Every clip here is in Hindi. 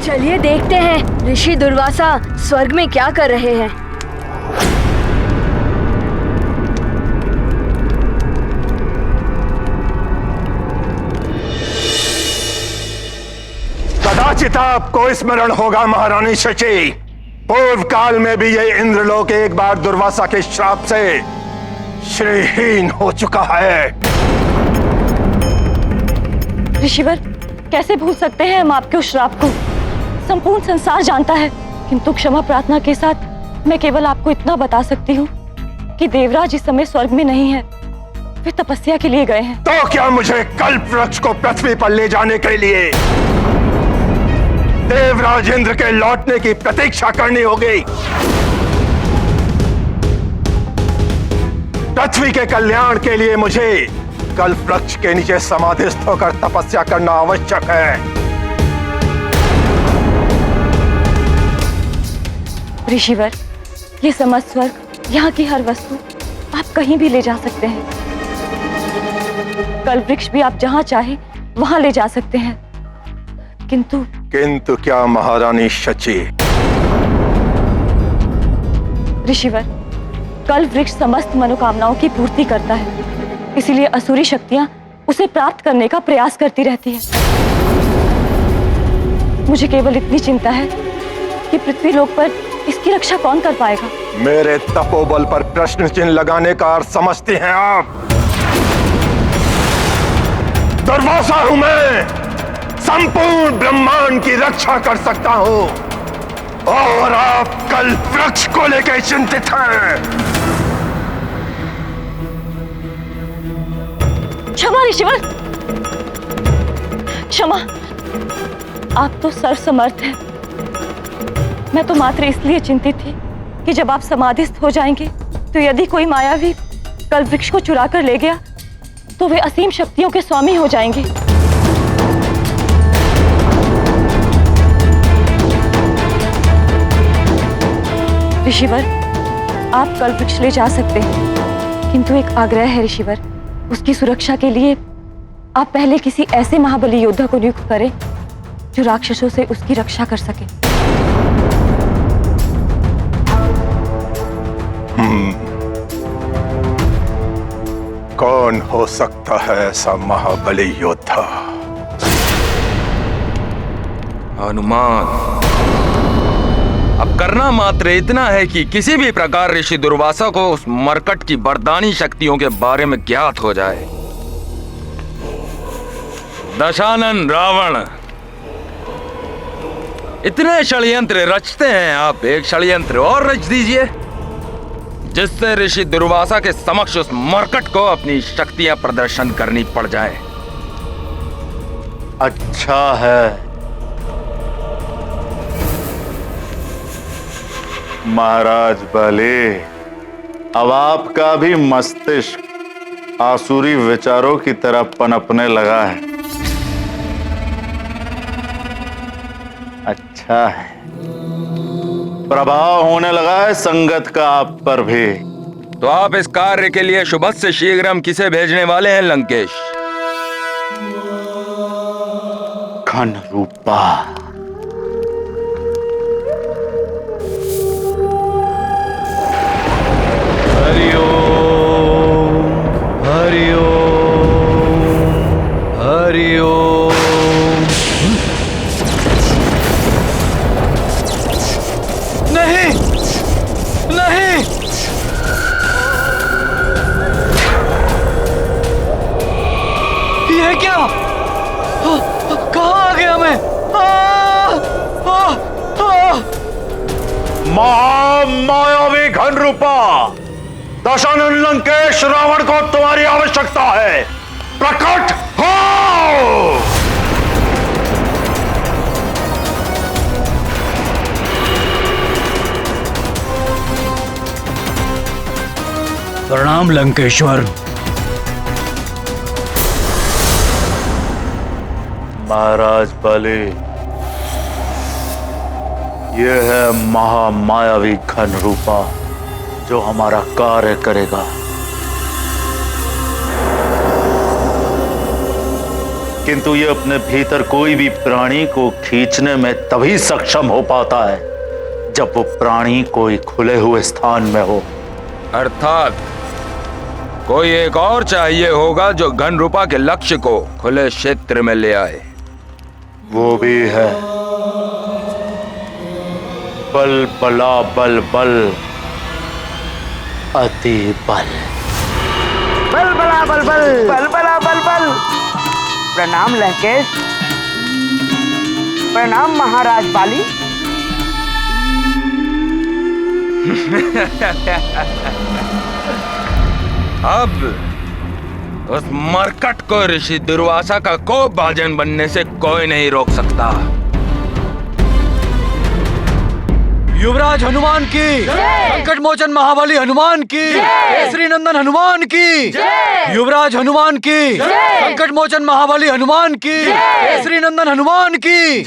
चलिए देखते हैं ऋषि दुर्वासा स्वर्ग में क्या कर रहे हैं। कदाचित आपको स्मरण होगा महारानी शची, पूर्व काल में भी ये इंद्रलोक एक बार दुर्वासा के श्राप से श्रीहीन हो चुका है। ऋषिवर, कैसे भूल सकते हैं हम आपके उस श्राप को? संपूर्ण संसार जानता है, किंतु क्षमा प्रार्थना के साथ मैं केवल आपको इतना बता सकती हूँ कि देवराज इस समय स्वर्ग में नहीं है, वे तपस्या के लिए गए हैं। तो क्या मुझे कल्प वृक्ष को पृथ्वी पर ले जाने के लिए देवराज इंद्र के लौटने की प्रतीक्षा करनी होगी? पृथ्वी के कल्याण के लिए मुझे कल्प वृक्ष के नीचे समाधिस्थ होकर तपस्या करना आवश्यक है। ऋषिवर, ये समस्त स्वर्ग, यहाँ की हर वस्तु आप कहीं भी ले जा सकते हैं। कल्प वृक्ष भी आप जहाँ चाहे वहाँ ले जा सकते हैं, किंतु क्या महारानी शची? ऋषिवर, कल्प वृक्ष समस्त मनोकामनाओं की पूर्ति करता है, इसीलिए असुरी शक्तियां उसे प्राप्त करने का प्रयास करती रहती हैं। मुझे केवल इतनी चिंता है कि पृथ्वी लोक पर इसकी रक्षा कौन कर पाएगा? मेरे तपोबल पर प्रश्न चिन्ह लगाने का अर्थ समझते हैं आप? दुर्वासा हूं मैं, संपूर्ण ब्रह्मांड की रक्षा कर सकता हूं, और आप कल्प वृक्ष को लेकर चिंतित हैं। क्षमा ऋषिवर, क्षमा। आप तो सर्वसमर्थ हैं। मैं तो मात्र इसलिए चिंतित थी कि जब आप समाधिस्थ हो जाएंगे तो यदि कोई मायावी कल्प वृक्ष को चुरा कर ले गया तो वे असीम शक्तियों के स्वामी हो जाएंगे। ऋषिवर, आप कल्प वृक्ष ले जा सकते हैं, किंतु एक आग्रह है ऋषिवर, उसकी सुरक्षा के लिए आप पहले किसी ऐसे महाबली योद्धा को नियुक्त करें जो राक्षसों से उसकी रक्षा कर सके। कौन हो सकता है ऐसा महाबली योद्धा? हनुमान। अब करना मात्र इतना है कि किसी भी प्रकार ऋषि दुर्वासा को उस मरकट की वरदानी शक्तियों के बारे में ज्ञात हो जाए। दशानन रावण, इतने षड्यंत्र रचते हैं आप, एक षड्यंत्र और रच दीजिए जिससे ऋषि दुर्वासा के समक्ष उस मरकट को अपनी शक्तियां प्रदर्शन करनी पड़ जाए। अच्छा है महाराज बले, अब आपका भी मस्तिष्क आसुरी विचारों की तरह पनपने लगा है। अच्छा है, प्रभाव होने लगा है संगत का आप पर भी। तो आप इस कार्य के लिए शुभस्य से शीघ्र हम किसे भेजने वाले हैं लंकेश? घन रूपा। महामायावी घन रूपा, दशानन लंकेश रावण को तुम्हारी आवश्यकता है, प्रकट हो। प्रणाम लंकेश्वर। महाराज बले, यह है महामायावी घन रूपा जो हमारा कार्य करेगा। किंतु ये अपने भीतर कोई भी प्राणी को खींचने में तभी सक्षम हो पाता है जब वो प्राणी कोई खुले हुए स्थान में हो। अर्थात कोई एक और चाहिए होगा जो घन रूपा के लक्ष्य को खुले क्षेत्र में ले आए। वो भी है बल बला बल बल अति बल। बल बला बल बल बल बला बल बल। प्रणाम लंकेश। प्रणाम महाराज बाली। अब उस मरकट को ऋषि दुर्वासा का कोप भाजन बनने से कोई नहीं रोक सकता। युवराज हनुमान की, संकट मोचन महाबली हनुमान की, केसरी नंदन हनुमान की, युवराज हनुमान की, संकट मोचन महाबली हनुमान की, केसरी नंदन हनुमान की,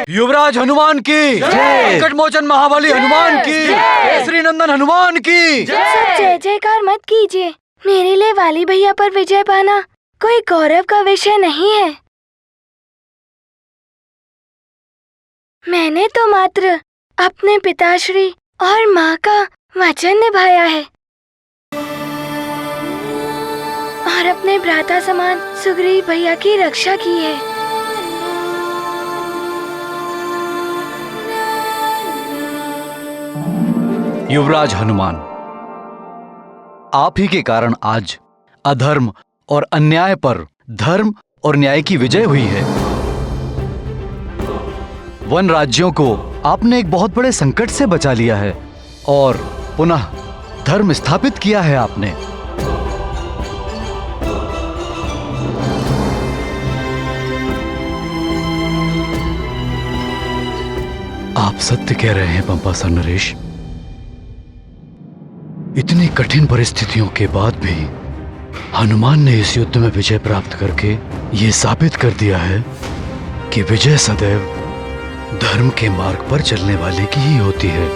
युवराज हनुमान की, संकट मोचन महाबली हनुमान की, केसरी नंदन हनुमान की। सब जय जयकार मत कीजिए। मेरे लिए वाली भैया पर विजय पाना कोई गौरव का विषय नहीं है। मैंने तो मात्र अपने पिताश्री और माँ का वचन निभाया है और अपने भ्राता समान सुग्रीव भैया की रक्षा की है। युवराज हनुमान, आप ही के कारण आज अधर्म और अन्याय पर धर्म और न्याय की विजय हुई है। वन राज्यों को आपने एक बहुत बड़े संकट से बचा लिया है और पुनः धर्म स्थापित किया है आपने। आप सत्य कह रहे हैं पंपासा नरेश। इतनी कठिन परिस्थितियों के बाद भी हनुमान ने इस युद्ध में विजय प्राप्त करके ये साबित कर दिया है कि विजय सदैव धर्म के मार्ग पर चलने वाले की ही होती है।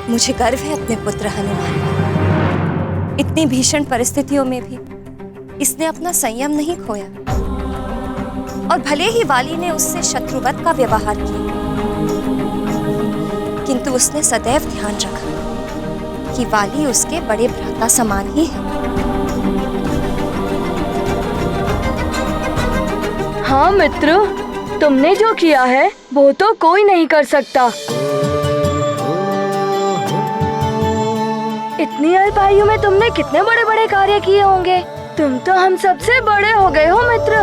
मुझे गर्व है अपने पुत्र हनुमान पर। इतनी भीषण परिस्थितियों में भी इसने अपना संयम नहीं खोया और भले ही वाली ने उससे शत्रुवत का व्यवहार किया, किंतु उसने सदैव ध्यान रखा कि वाली उसके बड़े भ्राता समान ही है। हाँ मित्र, तुमने जो किया है वो तो कोई नहीं कर सकता। इतनी अल्प आयु में तुमने कितने बड़े बड़े कार्य किए होंगे। तुम तो हम सबसे बड़े हो गए हो मित्र।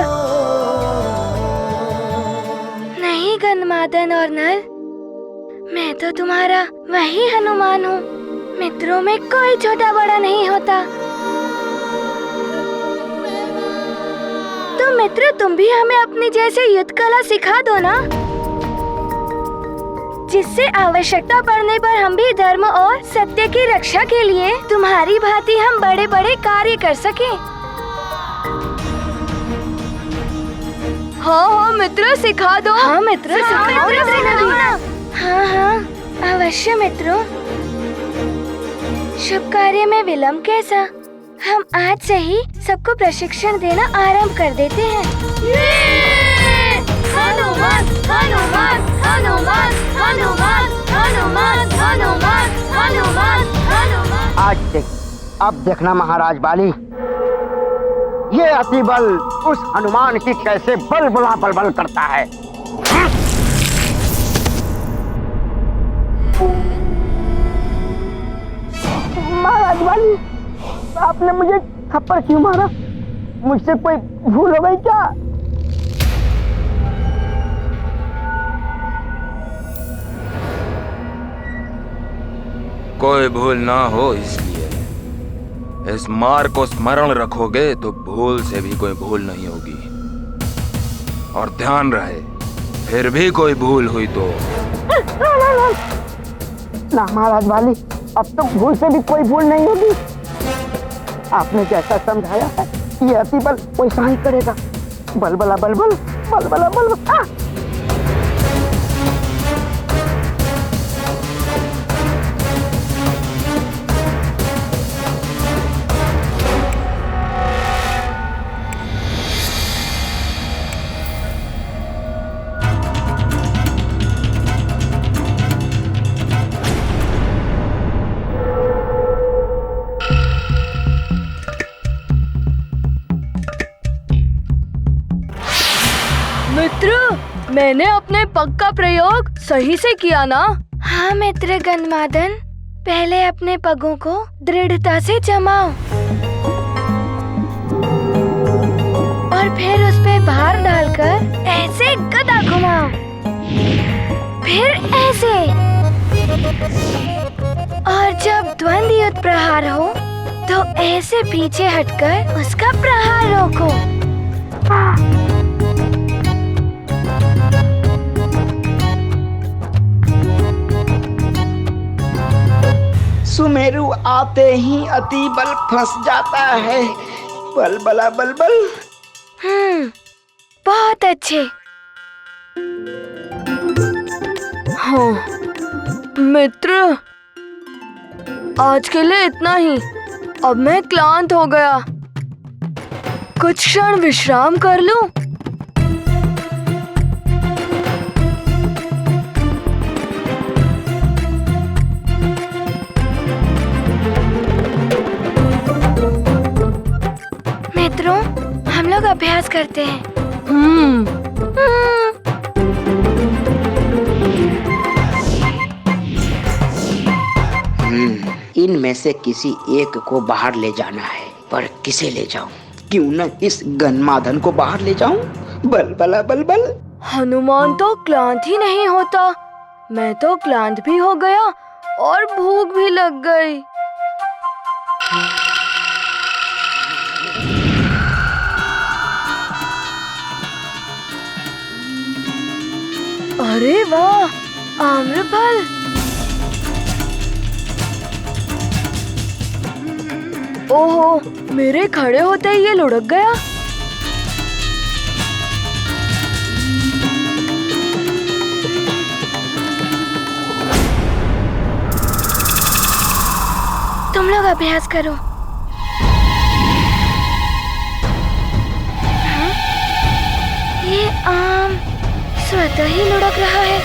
नहीं गन्धमादन और नल, मैं तो तुम्हारा वही हनुमान हूँ। मित्रों में कोई छोटा बड़ा नहीं होता। तो मित्र, तुम भी हमें अपनी जैसे युद्ध कला सिखा दो ना, जिससे आवश्यकता पड़ने पर हम भी धर्म और सत्य की रक्षा के लिए तुम्हारी भांति हम बड़े बड़े कार्य कर सके। हाँ मित्र, सिखा दो। हाँ मित्र, सिखा दो। हाँ अवश्य मित्रों। शुभ कार्य में विलंब कैसा, हम आज से ही सबको प्रशिक्षण देना आरंभ कर देते हैं। हनुमान हनुमान हनुमान हनुमान हनुमान हनुमान हनुमान हनुमान। आज देख, अब देखना महाराज बाली, ये अति बल उस हनुमान की कैसे बल बुला बल बल करता है। महाराज बाली, आपने मुझे थप्पड़ क्यों मारा? मुझसे कोई भूल हो गई क्या? कोई भूल ना हो इसलिए इस मार को स्मरण रखोगे तो भूल से भी कोई भूल नहीं होगी। और ध्यान रहे, फिर भी कोई भूल हुई तो ना महाराज बाली, अब तो भूल से भी कोई भूल नहीं होगी। आपने जैसा समझाया है ये अति बल वैसा ही करेगा। बल बला बल बल बल बला बल बल। मित्र, मैंने अपने पग का प्रयोग सही से किया ना? हाँ मित्र गंधमादन, पहले अपने पगों को दृढ़ता से जमाओ और फिर उस पे भार डालकर ऐसे गदा घुमाओ, फिर ऐसे, और जब द्वंद्व युद्ध प्रहार हो तो ऐसे पीछे हटकर उसका प्रहार रोको। सुमेरु आते ही अति बल फंस जाता है। बल बला बल बल। बहुत अच्छे। हाँ मित्र, आज के लिए इतना ही। अब मैं क्लांत हो गया, कुछ क्षण विश्राम कर लूं। मित्रों, हम लोग अभ्यास करते हैं। इनमें से किसी एक को बाहर ले जाना है, पर किसे ले जाऊं? क्यों न इस गन्माधन को बाहर ले जाऊं? बल बला बल बल। हनुमान तो क्लांत ही नहीं होता, मैं तो क्लांत भी हो गया और भूख भी लग गई। अरे वाह, आम्रफल। ओहो, मेरे खड़े होते ही ये लुढ़क गया। तुम लोग अभ्यास करो। हाँ? ये आम स्वतः ही लुढ़क रहा है।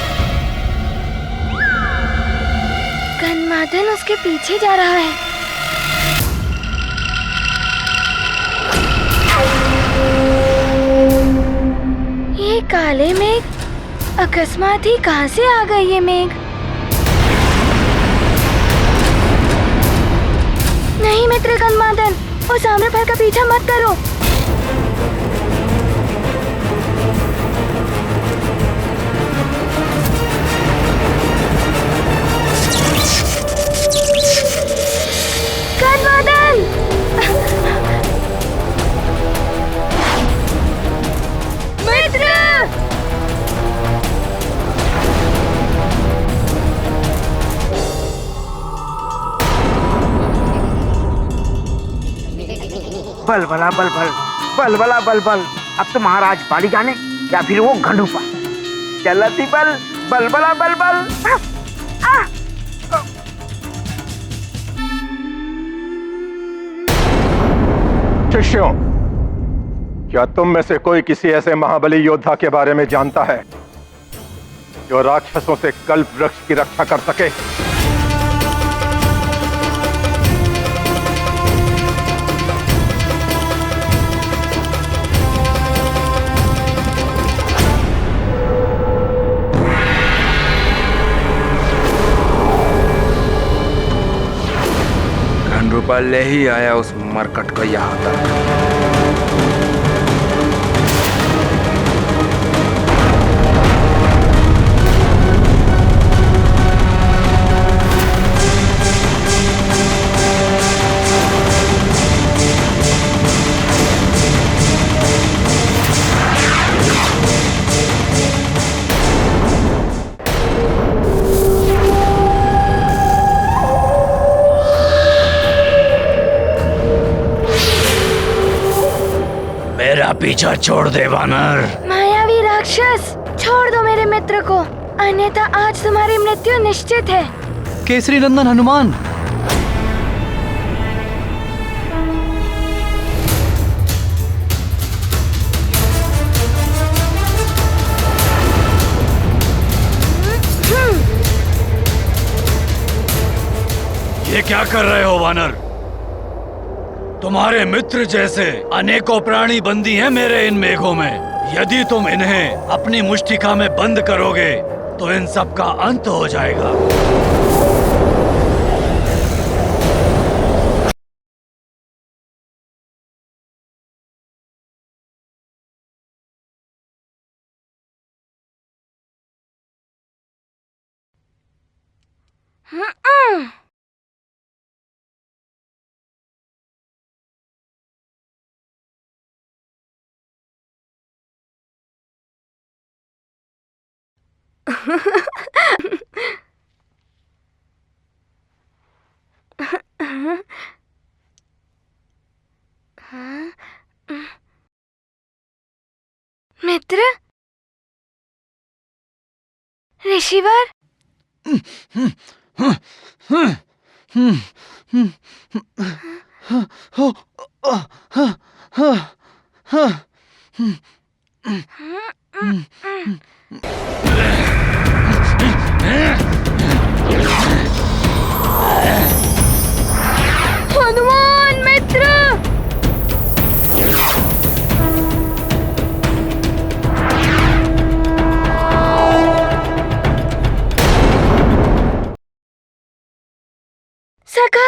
गन्धमादन उसके पीछे जा रहा है। ये काले मेघ अकस्मात ही कहां से आ गए? ये मेघ नहीं मित्र गन्धमादन, उस आम्रफल का पीछा मत करो। गन्धमादन! मित्र! बल बला बल बल, बल बला बल बल। अब तो महाराज बाली जाने या फिर वो घंडूपा। चलती बल, बल बला बल बल। शिष्यों, क्या तुम में से कोई किसी ऐसे महाबली योद्धा के बारे में जानता है जो राक्षसों से कल्प वृक्ष की रक्षा कर सके? घनरूपा ले ही आया उस मरकट को यहाँ तक। मेरा पीछा छोड़ दे वानर। मायावी राक्षस, छोड़ दो मेरे मित्र को, अन्यथा आज तुम्हारी मृत्यु निश्चित है। केसरी नंदन हनुमान, ये क्या कर रहे हो वानर? तुम्हारे मित्र जैसे अनेकों प्राणी बंदी हैं मेरे इन मेघों में। यदि तुम इन्हें अपनी मुष्टिका में बंद करोगे तो इन सब का अंत हो जाएगा। मित्र, ऋषिवर, हनुमान मित्र। सखा,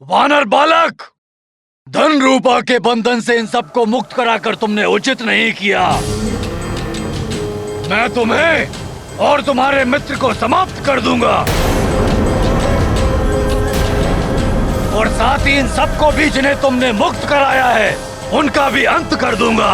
वानर बालक, धन रूपा के बंधन से इन सबको मुक्त कराकर तुमने उचित नहीं किया। मैं तुम्हें और तुम्हारे मित्र को समाप्त कर दूंगा और साथ ही इन सबको भी जिन्हें तुमने मुक्त कराया है उनका भी अंत कर दूंगा।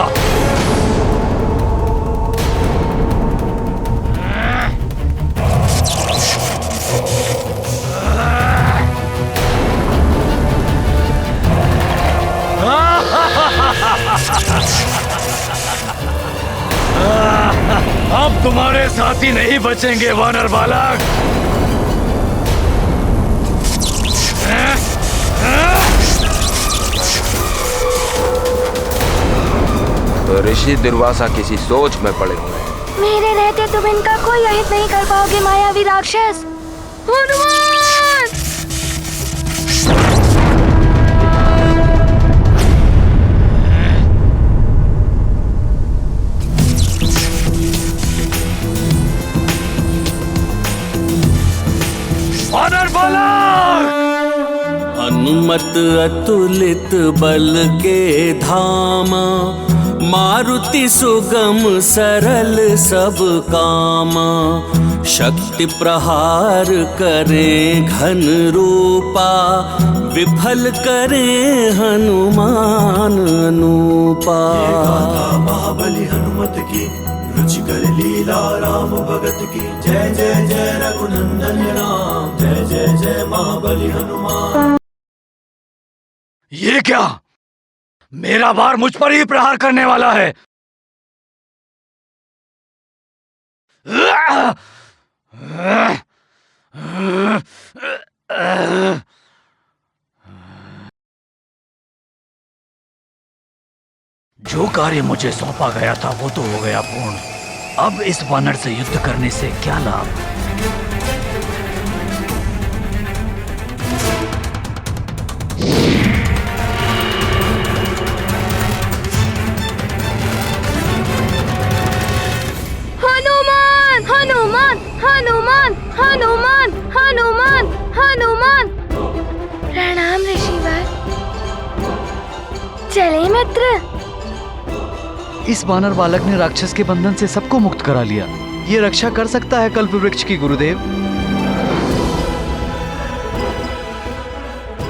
अब तुम्हारे साथी नहीं बचेंगे वानर बालक। तो ऋषि दुर्वासा किसी सोच में पड़े हुए हैं। मेरे रहते तुम इनका कोई अहित नहीं कर पाओगे मायावी राक्षस। हनुमान! वानर बालक! हनुमत अतुलित बल के धामा, मारुति सुगम सरल सब कामा। शक्ति प्रहार करे घन रूपा, विफल करे हनुमान अनूपा। महाबली हनुमत की, रुचिकर लीला राम भगत की। जय जय जय रघुनंदन राम, जय जय जय महाबली हनुमान। ये क्या? मेरा बार मुझ पर ही प्रहार करने वाला है। जो कार्य मुझे सौंपा गया था वो तो हो गया पूर्ण। अब इस वानर से युद्ध करने से क्या लाभ? हनुमान हनुमान हनुमान हनुमान हनुमान हनुमान। प्रणाम ऋषिवर। चले मित्र। इस वानर बालक ने राक्षस के बंधन से सबको मुक्त करा लिया। ये रक्षा कर सकता है कल्प वृक्ष की, गुरुदेव।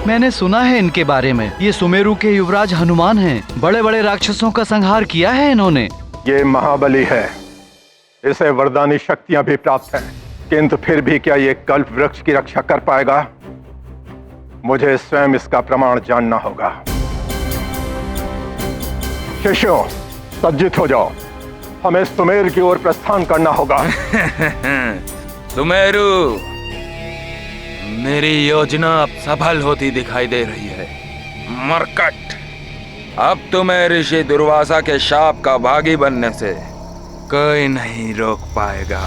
मैंने सुना है इनके बारे में। ये सुमेरु के युवराज हनुमान हैं। बड़े बड़े राक्षसों का संहार किया है इन्होंने। ये महाबली है, इसे वरदानी शक्तियां भी प्राप्त हैं, किंतु फिर भी क्या ये कल्प वृक्ष की रक्षा कर पाएगा? मुझे स्वयं इसका प्रमाण जानना होगा। शिष्यों, सज्जित हो जाओ, हमें सुमेर की ओर प्रस्थान करना होगा। सुमेरु, मेरी योजना अब सफल होती दिखाई दे रही है। मरकट, अब तुम्हें ऋषि दुर्वासा के शाप का भागी बनने से कोई नहीं रोक पाएगा।